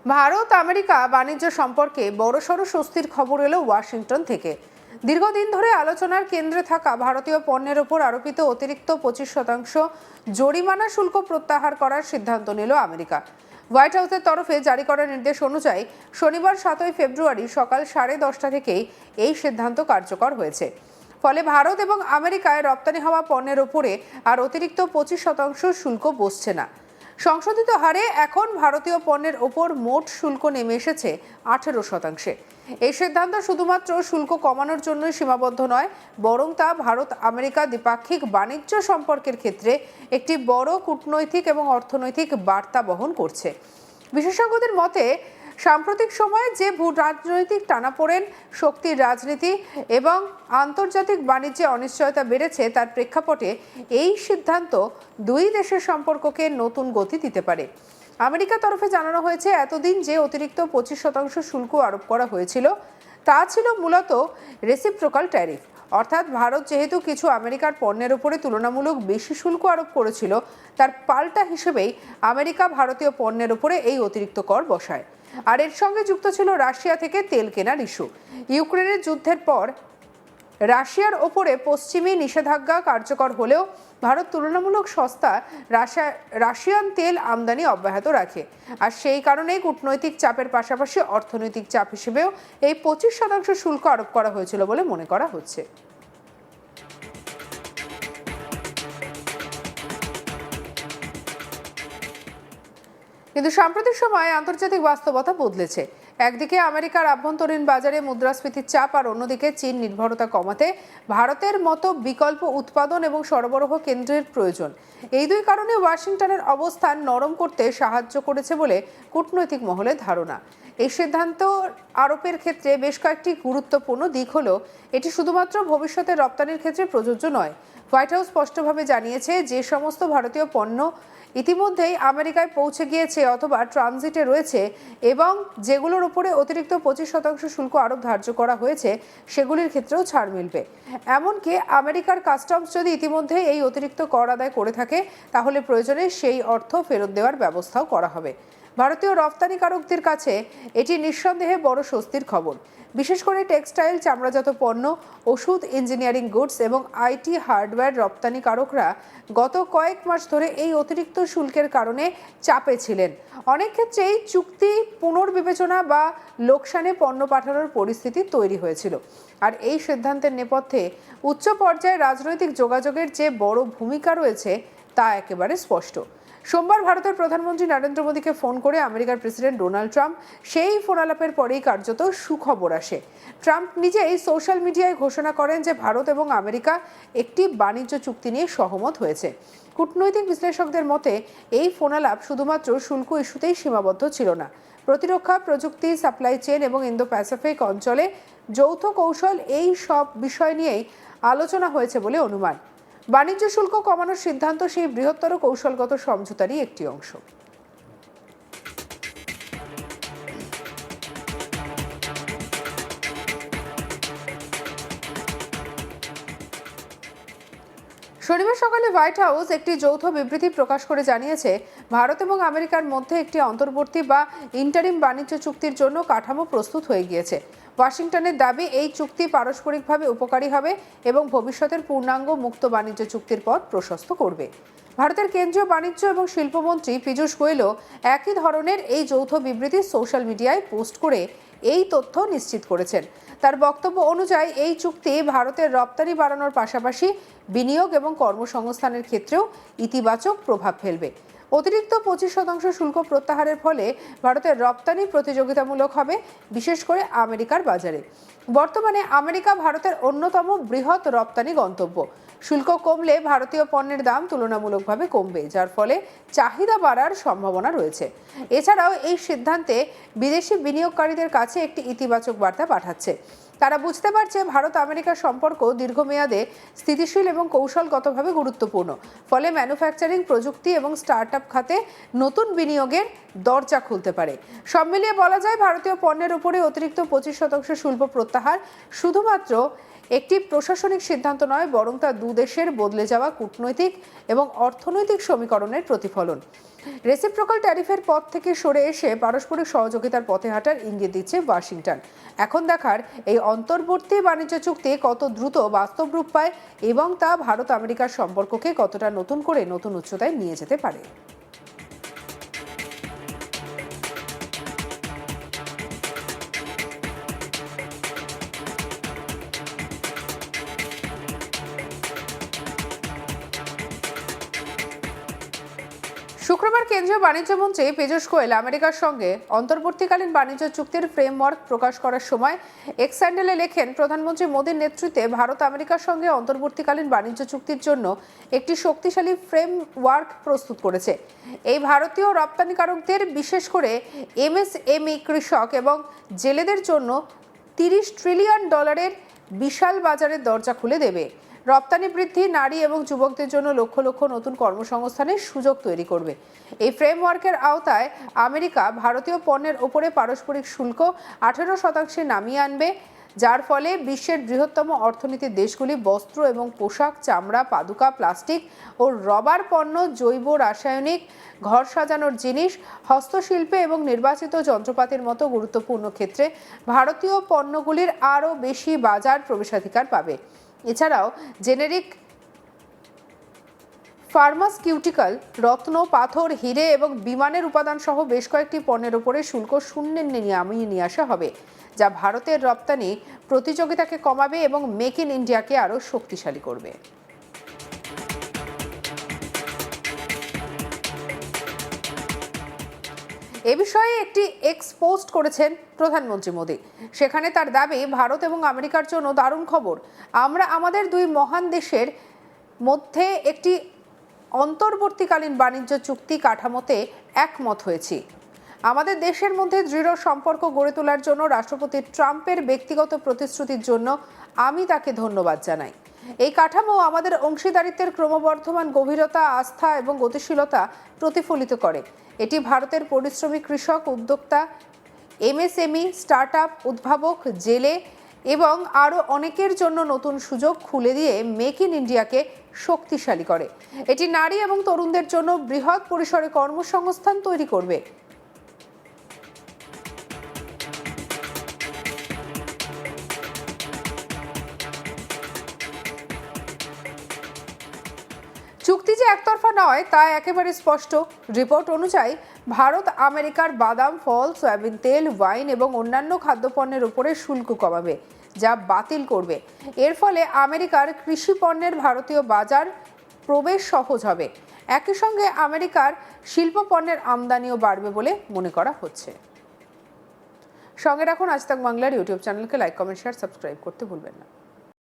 Bharat America বাণিজ্য সম্পর্কে বড়সড় স্বস্তির খবর এলো ওয়াশিংটন থেকে। দীর্ঘদিন ধরে আলোচনার কেন্দ্রে থাকা ভারতীয় পণ্যের ওপর আরোপিত অতিরিক্ত 25% জরিমানা শুল্ক প্রত্যাহার করার সিদ্ধান্ত নিল আমেরিকা। হোয়াইট হাউসের তরফে জারি করা নির্দেশ অনুযায়ী শনিবার 7 ফেব্রুয়ারি সকাল 10:30 থেকেই এই সিদ্ধান্ত কার্যকর হয়েছে। ফলে ভারত এবং আমেরিকায় রপ্তানি হওয়া পণ্যের ওপরে আর অতিরিক্ত 25% শুল্ক বসছে না। সংশোধিত হারে এখন ভারতীয় পণ্যের ওপর মোট শুল্ক নেমে এসেছে 18%। এই সিদ্ধান্ত শুধুমাত্র শুল্ক কমানোর জন্যই সীমাবদ্ধ নয়, বরং তা ভারত আমেরিকা দ্বিপাক্ষিক বাণিজ্য সম্পর্কের ক্ষেত্রে একটি বড় কূটনৈতিক এবং অর্থনৈতিক বার্তা বহন করছে। বিশেষজ্ঞদের মতে, সাম্প্রতিক সময়ে যে ভূ রাজনৈতিক টানাপোড়েন, শক্তির রাজনীতি এবং আন্তর্জাতিক বাণিজ্যে অনিশ্চয়তা বেড়েছে, তার প্রেক্ষাপটে এই সিদ্ধান্ত দুই দেশের সম্পর্ককে নতুন গতি দিতে পারে। আমেরিকার তরফে জানানো হয়েছে, এতদিন যে অতিরিক্ত 25% শুল্ক আরোপ করা হয়েছিল তা ছিল মূলত রেসিপ্রোকাল ট্যারিফ, অর্থাৎ ভারত যেহেতু কিছু আমেরিকার পণ্যের উপরে তুলনামূলক বেশি শুল্ক আরোপ করেছিল, তার পাল্টা হিসেবেই আমেরিকা ভারতীয় পণ্যের উপরে এই অতিরিক্ত কর বসায়। আর এর সঙ্গে যুক্ত ছিল রাশিয়া থেকে তেল কেনার ইস্যু। ইউক্রেনের যুদ্ধের পর রাশিয়ার ওপরে পশ্চিমী নিষেধাজ্ঞা কার্যকর হলেও ভারত তুলনামূলক সস্তা রাশিয়ান তেল আমদানি অব্যাহত রাখে। আর সেই কারণেই কূটনৈতিক চাপের পাশাপাশি অর্থনৈতিক চাপ হিসেবেও এই 25% শুল্ক আরোপ করা হয়েছিল বলে মনে করা হচ্ছে। কিন্তু সাম্প্রতিক সময়ে আন্তর্জাতিক বাস্তবতা বদলেছে। একদিকে আমেরিকার আভ্যন্তরীণ বাজারে মুদ্রাস্ফীতির চাপ, আর অন্যদিকে চীন নির্ভরতা কমাতে ভারতের মতো বিকল্প উৎপাদন এবং সরবরাহ কেন্দ্রের প্রয়োজন। এই দুই কারণে ওয়াশিংটনের অবস্থান নরম করতে সাহায্য করেছে বলে কূটনৈতিক মহলের ধারণা। এই সিদ্ধান্ত আরোপের ক্ষেত্রে বেশ কয়েকটি গুরুত্বপূর্ণ দিক হলো, এটি শুধুমাত্র ভবিষ্যতের রপ্তানির ক্ষেত্রে প্রযোজ্য নয়। হোয়াইট হাউস স্পষ্টভাবে জানিয়েছে, যে সমস্ত ভারতীয় পণ্য ইতিমধ্যেই আমেরিকায় পৌঁছে গিয়েছে অথবা ট্রানজিটে রয়েছে এবং যেগুলোর উপরে অতিরিক্ত 25% শুল্ক আরোপ ধার্য করা হয়েছে, সেগুলির ক্ষেত্রেও ছাড় মিলবে। এমনকি আমেরিকার কাস্টমস যদি ইতিমধ্যেই এই অতিরিক্ত কর আদায় করে থাকে, তাহলে প্রয়োজনে সেই অর্থ ফেরত দেওয়ার ব্যবস্থাও করা হবে। ভারতীয় রপ্তানিকারকদের কাছে এটি নিঃসন্দেহে বড় স্বস্তির খবর। বিশেষ করে টেক্সটাইল, চামড়াজাত পণ্য, ওষুধ, ইঞ্জিনিয়ারিং গুডস এবং আইটি হার্ডওয়্যার রপ্তানিকারকরা গত কয়েক মাস ধরে এই অতিরিক্ত শুল্কের কারণে চাপে ছিলেন। অনেক ক্ষেত্রে এই চুক্তি পুনর্বিবেচনা বা লোকসানে পণ্য পাঠানোর পরিস্থিতি তৈরি হয়েছিল। আর এই সিদ্ধান্তের নেপথ্যে উচ্চ পর্যায়ে রাজনৈতিক যোগাযোগের যে বড় ভূমিকা রয়েছে তা একেবারে স্পষ্ট। সোমবার ভারতের প্রধানমন্ত্রী নরেন্দ্র মোদীকে ফোন করে আমেরিকার প্রেসিডেন্ট ডোনাল্ড ট্রাম্প, সেই ফোন আলাপের পরেই কার্যত সুখবর আসে। ট্রাম্প নিজেই সোশ্যাল মিডিয়ায় ঘোষণা করেন যে ভারত এবং আমেরিকা একটি বাণিজ্য চুক্তি নিয়ে সহমত হয়েছে। কূটনৈতিক বিশ্লেষকদের মতে, এই ফোন আলাপ শুধুমাত্র শুল্ক ইস্যুতেই সীমাবদ্ধ ছিল না। প্রতিরক্ষা, প্রযুক্তি, সাপ্লাই চেইন এবং ইন্দো প্যাসিফিক অঞ্চলে যৌথ কৌশল, এই সব বিষয় নিয়েই আলোচনা হয়েছে বলে অনুমান। বাণিজ্য শুল্ক কমানোর সিদ্ধান্ত সেই বৃহত্তর কৌশলগত সমঝোতারই একটি অংশ। শনিবার সকালে হোয়াইট হাউস একটি যৌথ বিবৃতি প্রকাশ করে জানিয়েছে, ভারত এবং আমেরিকার মধ্যে একটি অন্তর্বর্তী বা ইন্টারিম বাণিজ্য চুক্তির জন্য কাঠামো প্রস্তুত হয়ে গিয়েছে। ওয়াশিংটনের দাবি, এই চুক্তি পারস্পরিকভাবে উপকারী হবে এবং ভবিষ্যতের পূর্ণাঙ্গ মুক্ত বাণিজ্য চুক্তির পথ প্রশস্ত করবে। ভারতের কেন্দ্রীয় বাণিজ্য এবং শিল্পমন্ত্রী পীযূষ গোয়েলও একই ধরনের এই যৌথ বিবৃতি সোশ্যাল মিডিয়ায় পোস্ট করে এই তথ্য নিশ্চিত করেছেন। তার বক্তব্য অনুযায়ী, এই চুক্তি ভারতের রপ্তানি বাড়ানোর পাশাপাশি বিনিয়োগ এবং কর্মসংস্থানের ক্ষেত্রেও ইতিবাচক প্রভাব ফেলবে। অতিরিক্ত 25% শুল্ক প্রত্যাহারের ফলে ভারতের রপ্তানি প্রতিযোগিতামূলক হবে, বিশেষ করে আমেরিকার বাজারে। বর্তমানে আমেরিকা ভারতের অন্যতম বৃহৎ রপ্তানি গন্তব্য। শুল্ক কমলে ভারতীয় পণ্যের দাম তুলনামূলকভাবে কমবে, যার ফলে চাহিদা বাড়ার সম্ভাবনা রয়েছে। এছাড়াও এই সিদ্ধান্তে বিদেশি বিনিয়োগকারীদের কাছে একটি ইতিবাচক বার্তা পাঠাচ্ছে। তারা বুঝতে পারছে, ভারত আমেরিকার সম্পর্ক দীর্ঘমেয়াদে স্থিতিশীল এবং কৌশলগতভাবে গুরুত্বপূর্ণ। ফলে ম্যানুফ্যাকচারিং, প্রযুক্তি এবং স্টার্টআপ খাতে নতুন বিনিয়োগের দরজা খুলতে পারে। সব মিলিয়ে বলা যায়, ভারতীয় পণ্যের উপরে অতিরিক্ত 25% শুল্ক প্রত্যাহার শুধুমাত্র একটি প্রশাসনিক সিদ্ধান্ত নয়, বরং তা দুদেশের বদলে যাওয়া কূটনৈতিক এবং অর্থনৈতিক সমীকরণের প্রতিফলন। রেসিপ্রোকাল ট্যারিফের পথ থেকে সরে এসে পারস্পরিক সহযোগিতার পথে হাঁটার ইঙ্গিত দিচ্ছে ওয়াশিংটন। এখন দেখার এই অন্তর্বর্তী বাণিজ্য চুক্তি কত দ্রুত বাস্তব রূপ পায় এবং তা ভারত আমেরিকার সম্পর্ককে কতটা নতুন উচ্চতায় নিয়ে যেতে পারে। শুক্রবার কেন্দ্রীয় বাণিজ্য মন্ত্রী পীযূষ গোয়েল আমেরিকার সঙ্গে অন্তর্বর্তীকালীন বাণিজ্য চুক্তির ফ্রেমওয়ার্ক প্রকাশ করার সময় এক্স হ্যান্ডেলে লেখেন, প্রধানমন্ত্রী মোদীর নেতৃত্বে ভারত আমেরিকার সঙ্গে অন্তর্বর্তীকালীন বাণিজ্য চুক্তির জন্য একটি শক্তিশালী ফ্রেমওয়ার্ক প্রস্তুত করেছে। এই ভারতীয় রপ্তানিকারকদের, বিশেষ করে এমএসএমই, কৃষক এবং জেলেদের জন্য $30 ট্রিলিয়ন বিশাল বাজারের দরজা খুলে দেবে। রপ্তানি বৃদ্ধি, নারী এবং যুবকদের জন্য লক্ষ লক্ষ নতুন কর্মসংস্থানের সুযোগ তৈরি করবে। এই ফ্রেমওয়ার্কের আওতায় আমেরিকা ভারতীয় পণ্যের ওপরে পারস্পরিক শুল্ক 18% নামিয়ে আনবে, যার ফলে বিশ্বের বৃহত্তম অর্থনীতির দেশগুলি বস্ত্র এবং পোশাক, চামড়া, পাদুকা, প্লাস্টিক ও রবার পণ্য, জৈব রাসায়নিক, ঘর সাজানোর জিনিস, হস্তশিল্পে এবং নির্বাচিত যন্ত্রপাতির মতো গুরুত্বপূর্ণ ক্ষেত্রে ভারতীয় পণ্যগুলির আরও বেশি বাজার প্রবেশাধিকার পাবে। এছাড়াও জেনেরিক, ফার্মাসিউটিক্যাল, রত্ন, পাথর, হিরে এবং বিমানের উপাদান সহ বেশ কয়েকটি পণ্যের উপরে শুল্ক শূন্যে নিয়ে আসা হবে, যা ভারতের রপ্তানি প্রতিযোগিতাকে কমাবে এবং মেক ইন ইন্ডিয়াকে আরও শক্তিশালী করবে। এ বিষয়ে একটি এক্স পোস্ট করেছেন প্রধানমন্ত্রী মোদী। সেখানে তার দাবি, ভারত এবং আমেরিকার জন্য দারুণ খবর, আমরা আমাদের দুই মহান দেশের মধ্যে একটি অন্তর্বর্তীকালীন বাণিজ্য চুক্তি কাঠামোতে একমত হয়েছি। আমাদের দেশের মধ্যে দৃঢ় সম্পর্ক গড়ে তোলার জন্য রাষ্ট্রপতি ট্রাম্পের ব্যক্তিগত প্রতিশ্রুতির জন্য আমি তাকে ধন্যবাদ জানাই। এই কাঠামো আমাদের অংশীদারিত্বের ক্রমবর্ধমান গভীরতা, আস্থা এবং গতিশীলতা প্রতিফলিত করে। এটি ভারতের পরিশ্রমী কৃষক, উদ্যোক্তা, এমএসএমই, স্টার্টআপ, উদ্ভাবক, জেলে এবং আরও অনেকের জন্য নতুন সুযোগ খুলে দিয়ে মেক ইন ইন্ডিয়াকে শক্তিশালী করে। এটি নারী এবং তরুণদের জন্য বৃহৎ পরিসরে কর্মসংস্থান তৈরি করবে। চুক্তি যে একতরফা নয় তা একেবারে স্পষ্ট। রিপোর্ট অনুযায়ী ভারত আমেরিকার বাদাম, ফল, সয়াবিন তেল, ওয়াইন এবং অন্যান্য খাদ্যপণ্যের উপরে শুল্ক কমাবে, যা বাতিল করবে। এর ফলে আমেরিকার কৃষি পণ্যের ভারতীয় বাজার প্রবেশ সহজ হবে। একই সঙ্গে আমেরিকার শিল্প পণ্যের আমদানিও বাড়বে বলে মনে করা হচ্ছে। সঙ্গে রাখুন আজ তাক বাংলার ইউটিউব চ্যানেলকে লাইক, কমেন্ট, শেয়ার, সাবস্ক্রাইব করতে ভুলবেন না।